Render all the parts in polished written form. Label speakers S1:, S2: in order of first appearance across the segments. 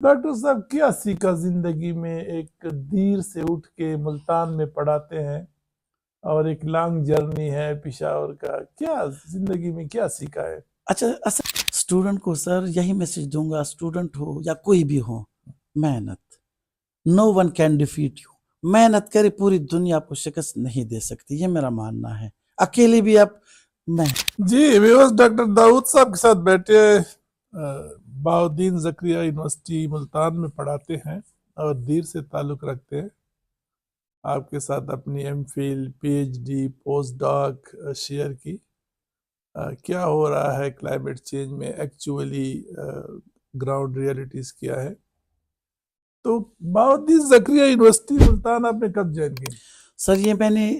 S1: Doctor صاحب کیا سیکھا زندگی میں؟ ایک دیر سے اٹھ کے ملتان میں پڑھاتے ہیں اور ایک لانگ جرنی ہے پشاور کا، کیا زندگی میں کیا سیکھا ہے؟
S2: اچھا اصل اسٹوڈنٹ کو سر یہی میسج دوں گا، اسٹوڈنٹ ہو یا کوئی بھی ہو، محنت، نو ون کین ڈیفیٹ یو. محنت کرے، پوری دنیا آپ کو شکست نہیں دے سکتی، یہ میرا ماننا ہے. اکیلے بھی آپ
S1: جی ویورز، ڈاکٹر داؤد صاحب کے ساتھ بیٹھے بہاؤالدین زکریا یونیورسٹی ملتان میں پڑھاتے ہیں اور دیر سے تعلق رکھتے ہیں. آپ کے ساتھ اپنی M Phil, P H D, postdoc share کی. کیا ہو رہا ہے کلائمیٹ چینج میں، ایکچولی گراؤنڈ ریئلٹیز کیا ہے؟ تو بہاؤالدین زکریا یونیورسٹی ملتان آپ نے کب جوائن کی؟
S2: سر یہ میں نے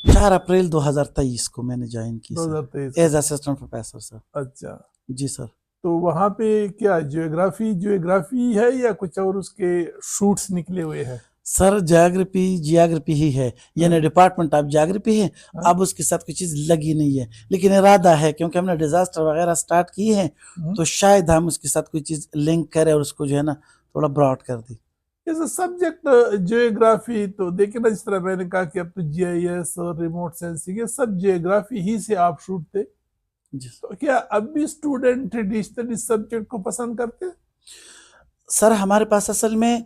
S2: 4 اپریل 2023 کو میں نے جوائن کی سر
S1: 2023
S2: ایز اسسٹنٹ پروفیسر سر.
S1: اچھا
S2: جی سر.
S1: تو وہاں پہ کیا جیوگرافی ہے یا کچھ اور اس کے شوٹس نکلے ہوئے ہیں؟
S2: سر جیوگرافی ہی ہے، یعنی ڈپارٹمنٹ آف جیوگرافی ہے. اب اس کے ساتھ کوئی چیز لگی نہیں ہے، لیکن ارادہ ہے کیونکہ ہم نے ڈیزاسٹر وغیرہ سٹارٹ کی ہیں تو شاید ہم اس کے ساتھ کوئی چیز لنک کریں اور اس کو جو ہے نا تھوڑا براڈ کر دیں.
S1: سبجیکٹ جیوگرافی تو دیکھیں نا، جس طرح میں نے کہا کہ اب تو جی آئی ایس اور ریموٹ سینسنگ، یہ سب جیوگرافی ہی سے آپ شوٹ تھے. تو کیا اب بھی اسٹوڈنٹ ٹریڈیشنل اس سبجیکٹ کو پسند کرتے ہیں؟
S2: سر ہمارے پاس اصل میں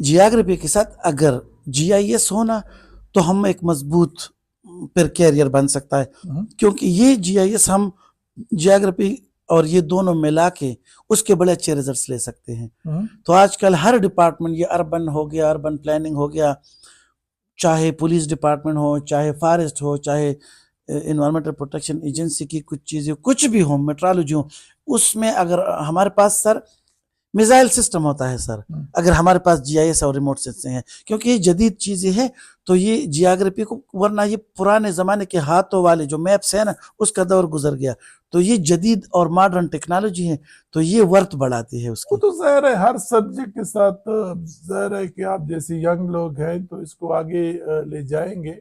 S2: جیوگرافی کے ساتھ اگر جی آئی ایس ہونا تو ہم ایک مضبوط پھر کیریئر بن سکتا ہے، کیونکہ یہ جی آئی ایس ہم جیوگرافی اور یہ دونوں ملا کے اس کے بڑے اچھے ریزلٹس لے سکتے ہیں. تو آج کل ہر ڈپارٹمنٹ، یہ اربن ہو گیا، اربن پلاننگ ہو گیا، چاہے پولیس ڈپارٹمنٹ ہو، چاہے فارسٹ ہو، چاہے انوائرمنٹل پروٹیکشن ایجنسی کی کچھ چیزیں کچھ بھی ہوں، میٹرالوجی ہو، اس میں اگر ہمارے پاس سر میزائل سسٹم ہوتا ہے سر، اگر ہمارے پاس جی آئی ایس اور ریموٹ سینسنگ ہیں، کیونکہ یہ جدید چیزیں ہیں تو یہ جیوگرافی کو، ورنہ یہ پرانے زمانے کے ہاتھوں والے جو میپس ہیں نا اس کا دور گزر گیا. تو یہ جدید اور ماڈرن ٹیکنالوجی ہے تو یہ ورتھ بڑھاتی ہے اس کی.
S1: وہ تو ظاہر ہے ہر سبجیکٹ کے ساتھ ظاہر ہے کہ آپ جیسے ینگ لوگ ہیں تو اس کو آگے لے جائیں گے.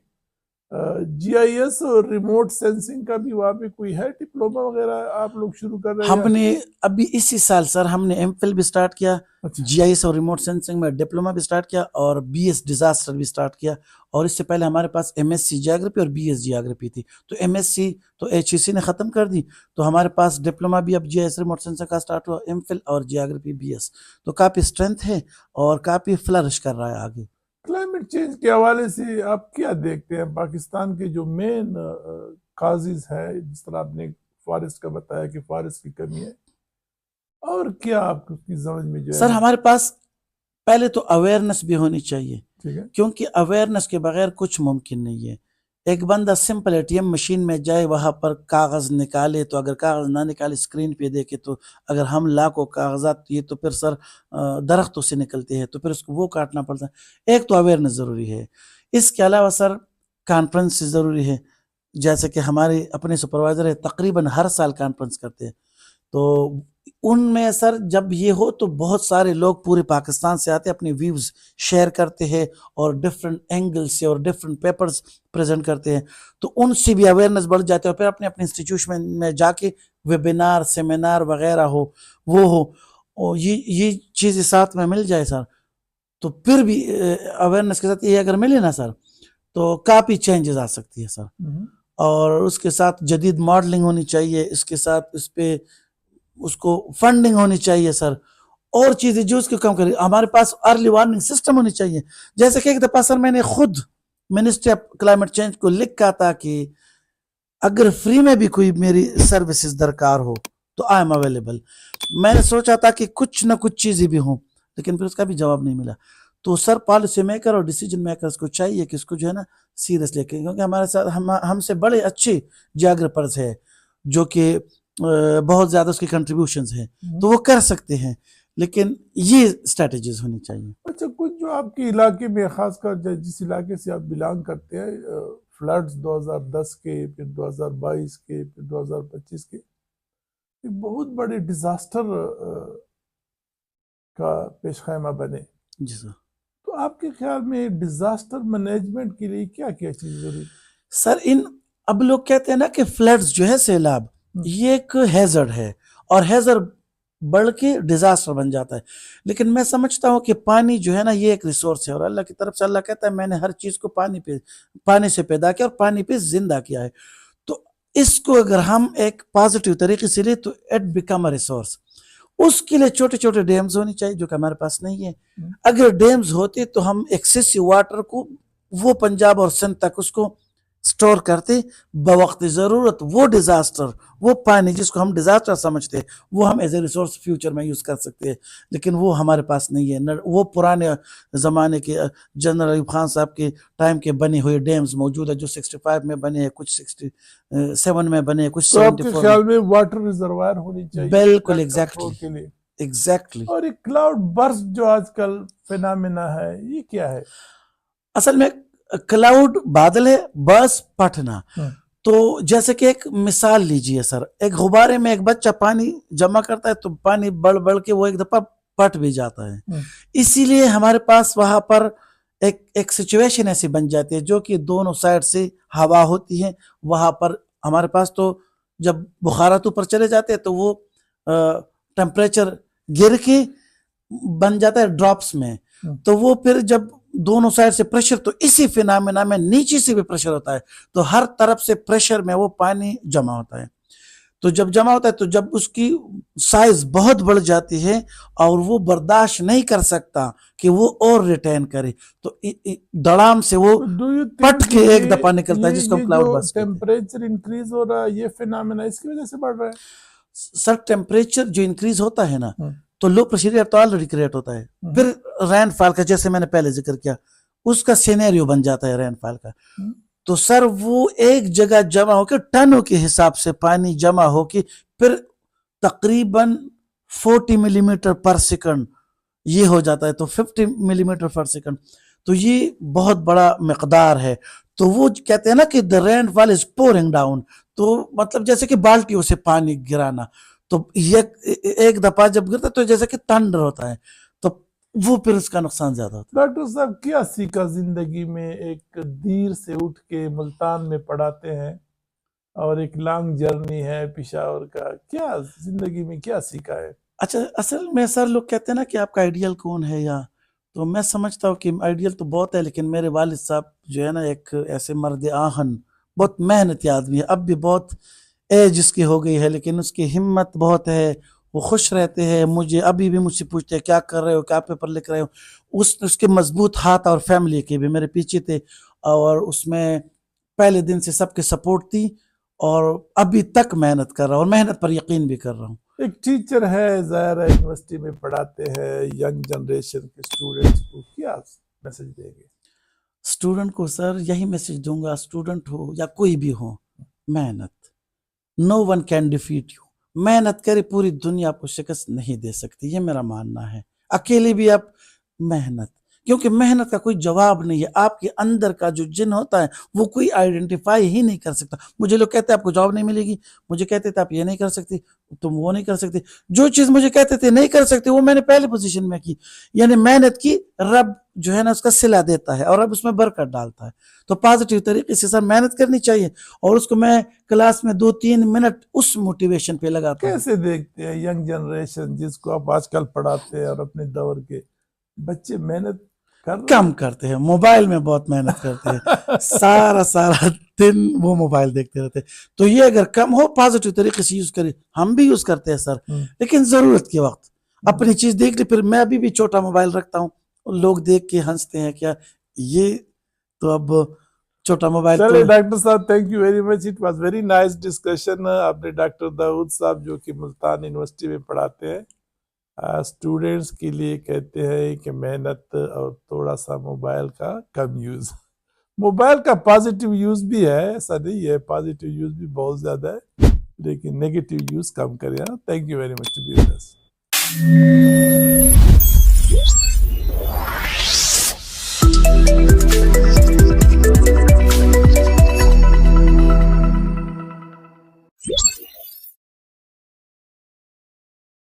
S1: جی آئی ایس اور ریموٹ سینسنگ کا بھی وہاں پہ کوئی ہے ڈپلوما وغیرہ آپ لوگ شروع کر رہے ہیں؟
S2: ہم نے ابھی اسی سال سر ہم نے ایم فل بھی سٹارٹ کیا، جی آئی ایس اور ریموٹ سینسنگ میں ڈپلوما بھی سٹارٹ کیا اور بی ایس ڈیزاسٹر بھی سٹارٹ کیا. اور اس سے پہلے ہمارے پاس ایم ایس سی جیوگرافی اور بی ایس جیوگرافی تھی. تو ایم ایس سی تو ایچ ای سی نے ختم کر دی، تو ہمارے پاس ڈپلوما بھی اب جی آئی ایس ریموٹ سینسنگ کا سٹارٹ ہوا، ایم فل اور جیوگرافی بی ایس. تو کافی اسٹرینتھ ہے اور کافی فلرش کر رہا ہے آگے.
S1: کلائمیٹ چینج کے حوالے سے آپ کیا دیکھتے ہیں؟ پاکستان کے جو مین کازز ہے، جس طرح آپ نے فارسٹ کا بتایا کہ فارسٹ کی کمی ہے، اور کیا آپ کی سمجھ میں جو ہے؟
S2: سر ہمارے پاس پہلے تو اویئرنس بھی ہونی چاہیے، کیونکہ اویئرنس کے بغیر کچھ ممکن نہیں ہے. ایک بندہ simple A T M machine میں جائے، وہاں پر کاغذ نکالے، تو اگر کاغذ نہ نکالے اسکرین پہ دیکھے تو اگر ہم لاکھوں کاغذات، یہ تو پھر سر درختوں سے نکلتے ہیں تو پھر اس کو وہ کاٹنا پڑتا ہے. ایک تو اویئرنس ضروری ہے. اس کے علاوہ سر کانفرنس ضروری ہے، جیسے کہ ہمارے اپنے سپروائزر ہے تقریباً ہر سال کانفرنس کرتے ہیں. تو ان میں سر جب یہ ہو تو بہت سارے لوگ پورے پاکستان سے آتے ہیں، اپنے ویوز شیئر کرتے ہیں اور ڈفرنٹ اینگل سے اور ڈفرنٹ پیپرز پریزنٹ کرتے ہیں، تو ان سے بھی اویئرنس بڑھ جاتے ہیں. اور پھر اپنے اپنے انسٹیٹیوشن میں جا کے ویبینار، سیمینار وغیرہ ہو، وہ ہو، یہ چیزیں ساتھ میں مل جائے سر، تو پھر بھی اویئرنس کے ساتھ یہ اگر ملے نا سر تو کافی چینجز آ سکتی ہے سر. اور اس کے ساتھ جدید ماڈلنگ ہونی چاہیے، اس کے ساتھ اس پہ اس کو فنڈنگ ہونی چاہیے سر، اور چیزیں جو اس کو کم کرے. ہمارے پاس ارلی وارننگ سسٹم ہونی چاہیے. جیسے کہ ایک دفعہ سر میں نے خود منسٹری آف کلائمیٹ چینج کو لکھا تھا کہ اگر فری میں بھی کوئی میری سروسز درکار ہو تو آئی ایم اویلیبل. میں نے سوچا تھا کہ کچھ نہ کچھ چیزیں بھی ہوں، لیکن پھر اس کا بھی جواب نہیں ملا. تو سر پالیسی میکر اور ڈیسیجن میکرز کو چاہیے کہ اس کو جو ہے نا سیریس لے کے، کیونکہ ہمارے ساتھ ہم سے بڑے اچھے جیوگرافرز ہیں جو کہ بہت زیادہ اس کی کنٹریبیوشنز ہیں، تو وہ کر سکتے ہیں، لیکن یہ اسٹریٹجیز ہونی چاہیے.
S1: اچھا، کچھ جو آپ کے علاقے میں، خاص کر جس علاقے سے آپ بلانگ کرتے ہیں، فلڈز 2010 کے، پھر 2022 کے، پھر 2025 کے، بہت بڑے ڈیزاسٹر کا پیش خیمہ بنے.
S2: جی سر.
S1: تو آپ کے خیال میں ڈیزاسٹر مینجمنٹ کے لیے کیا کیا چیز ضروری؟
S2: سر اب لوگ کہتے ہیں نا کہ فلڈز جو ہے، سیلاب، یہ ایک ہیزرڈ ہے، اور ہیزرڈ بڑھ کے ڈیزاسٹر بن جاتا ہے. لیکن میں سمجھتا ہوں کہ پانی جو ہے نا یہ ایک ریسورس ہے، اور اللہ کی طرف سے اللہ کہتا ہے میں نے ہر چیز کو پانی سے پیدا کیا اور پانی پہ زندہ کیا ہے. تو اس کو اگر ہم ایک پازیٹیو طریقے سے لیں تو اٹ بیکم اے ریسورس. اس کے لیے چھوٹے چھوٹے ڈیمز ہونی چاہیے جو کہ ہمارے پاس نہیں ہے. اگر ڈیمز ہوتے تو ہم ایکسیسو واٹر کو وہ پنجاب اور سندھ تک اس کو سٹور کرتے بوقت ضرورت. وہ ڈیزاسٹر، وہ پانی جس کو ہم ڈیزاسٹر سمجھتے ہیں وہ ہم ایز اے ریسورس فیوچر میں یوز کر سکتے ہیں، لیکن وہ ہمارے پاس نہیں ہے. وہ پرانے زمانے کے جنرل ایوب خان صاحب کے ٹائم کے بنے ہوئے ڈیمز موجود ہے جو 65 میں بنے ہیں، کچھ 67 میں بنے ہیں، کچھ
S1: تو آپ کے
S2: 74
S1: خیال میں واٹر ریزروائر ہونی چاہیے
S2: بالکل
S1: ایگزیکٹلی. اور ایک کلاؤڈ برسٹ جو آج کل فینامنا ہے یہ کیا ہے؟
S2: اصل میں کلاؤڈ بادل ہے، برس پھٹنا. تو جیسے کہ ایک مثال لیجئے سر، ایک غبارے میں ایک بچہ پانی جمع کرتا ہے تو پانی بڑھ بڑھ کے وہ ایک دفعہ پھٹ بھی جاتا ہے. اسی لیے ہمارے پاس وہاں پر ایک سچویشن ایسی بن جاتی ہے جو کہ دونوں سائڈ سے ہوا ہوتی ہے. وہاں پر ہمارے پاس تو جب بخارات اوپر چلے جاتے ہیں تو وہ ٹیمپریچر گر کے بن جاتا ہے ڈراپس میں. تو وہ پھر جب دونوں سائڈ سے پریشر، تو اسی فینامنا میں نیچے سے بھی پریشر ہوتا ہے، تو ہر طرف سے پریشر میں وہ پانی جمع ہوتا ہے. تو جب جمع ہوتا ہے تو جب اس کی سائز بہت بڑھ جاتی ہے اور وہ برداشت نہیں کر سکتا کہ وہ اور ریٹین کرے تو دڑام سے وہ پٹ کے ایک دفعہ نکلتا ہے جس کو کلاؤڈ برسٹ کہتے ہیں.
S1: ٹیمپریچر انکریز ہو رہا ہے یہ فینامنا اس کی وجہ سے بڑھ رہا ہے؟
S2: سر ٹیمپریچر جو انکریز ہوتا ہے نا تو لو پریشر ایئر تو آلریڈی کریٹ ہوتا ہے. پھر رین فال کا جیسے میں نے پہلے ذکر کیا اس کا سینیریو بن جاتا ہے رین فال کا. تو سر وہ ایک جگہ جمع ہو کے ٹنوں کے حساب سے پانی جمع ہو کے پھر تقریباً 40 ملی میٹر پر سیکنڈ یہ ہو جاتا ہے، تو 50 ملی میٹر پر سیکنڈ، تو یہ بہت بڑا مقدار ہے. تو وہ کہتے ہیں نا کہ the rainfall is pouring down، تو مطلب جیسے کہ بالٹیوں سے پانی گرانا. تو ایک دفعہ جب گرتا تو جیسے کہ تھنڈر ہوتا ہے، تو وہ پھر اس کا نقصان زیادہ ہوتا ہے.
S1: ڈاکٹر صاحب کیا سیکھا زندگی میں؟ ایک دیر سے اٹھ کے ملتان میں پڑھاتے ہیں اور ایک لانگ جرنی ہے پشاور کا، کیا زندگی میں کیا سیکھا ہے؟
S2: اچھا، اصل میں سر لوگ کہتے ہیں نا کہ آپ کا آئیڈیل کون ہے، یا تو میں سمجھتا ہوں کہ آئیڈیل تو بہت ہے، لیکن میرے والد صاحب جو ہے نا ایک ایسے مرد آہن، بہت محنتی آدمی ہے. اب بھی بہت ایج اس کی ہو گئی ہے لیکن اس کی ہمت بہت ہے، وہ خوش رہتے ہیں. مجھے ابھی بھی مجھ سے پوچھتے ہیں کیا کر رہے ہو، کیا پیپر لکھ رہے ہو. اس کے مضبوط ہاتھ اور فیملی کے بھی میرے پیچھے تھے، اور اس میں پہلے دن سے سب کے سپورٹ تھی، اور ابھی تک محنت کر رہا ہوں اور محنت پر یقین بھی کر رہا ہوں.
S1: ایک ٹیچر ہے، ظاہر ہے یونیورسٹی میں پڑھاتے ہیں ینگ جنریشن کے اسٹوڈنٹس کو، کیا میسج دیں گے؟
S2: اسٹوڈنٹ کو سر یہی میسج دوں گا، اسٹوڈنٹ ہو یا کوئی بھی ہو، محنت. نو ون کین ڈیفیٹ یو. محنت کرے، پوری دنیا آپ کو شکست نہیں دے سکتی، یہ میرا ماننا ہے. اکیلے بھی آپ محنت، کیونکہ محنت کا کوئی جواب نہیں ہے. آپ کے اندر کا جو جن ہوتا ہے وہ کوئی آئیڈینٹیفائی ہی نہیں کر سکتا. مجھے لوگ کہتے ہیں آپ کو جاب نہیں ملے گی، مجھے کہتے تھے آپ یہ نہیں کر سکتی، تم وہ نہیں کر سکتی. جو چیز مجھے کہتے تھے نہیں کر سکتے وہ میں نے پہلے پوزیشن میں کی، یعنی محنت کی. رب جو ہے نا اس کا صلہ دیتا ہے اور رب اس میں برکت ڈالتا ہے. تو پازیٹیو طریقے سے سر محنت کرنی چاہیے، اور اس کو میں کلاس میں 2-3 منٹ اس موٹیویشن پہ لگاتا ہوں.
S1: کیسے دیکھتے ہیں ینگ جنریشن جس کو آپ آج کل پڑھاتے ہیں اور اپنے دور کے بچے محنت
S2: کم کرتے ہیں، موبائل میں بہت محنت کرتے ہیں، سارا دن وہ موبائل دیکھتے رہتے. تو یہ اگر کم ہو، پازیٹیو طریقے سے یوز کرے. ہم بھی یوز کرتے ہیں سر، لیکن ضرورت کے وقت اپنی چیز دیکھ لی. پھر میں ابھی بھی چھوٹا موبائل رکھتا ہوں، لوگ دیکھ کے ہنستے ہیں کیا یہ تو اب چھوٹا موبائل.
S1: چلے ڈاکٹر صاحب، thank you very much, it was very nice discussion. آپ نے ڈاکٹر داؤد صاحب جو کہ ملتان یونیورسٹی میں پڑھاتے ہیں، اسٹوڈنٹس کے لیے کہتے ہیں کہ محنت اور تھوڑا سا موبائل کا کم یوز. موبائل کا پازیٹیو یوز بھی ہے، ایسا نہیں ہے، پازیٹیو یوز بھی بہت زیادہ ہے، لیکن نیگیٹیو یوز کم کریں. Thank you very much to be with us.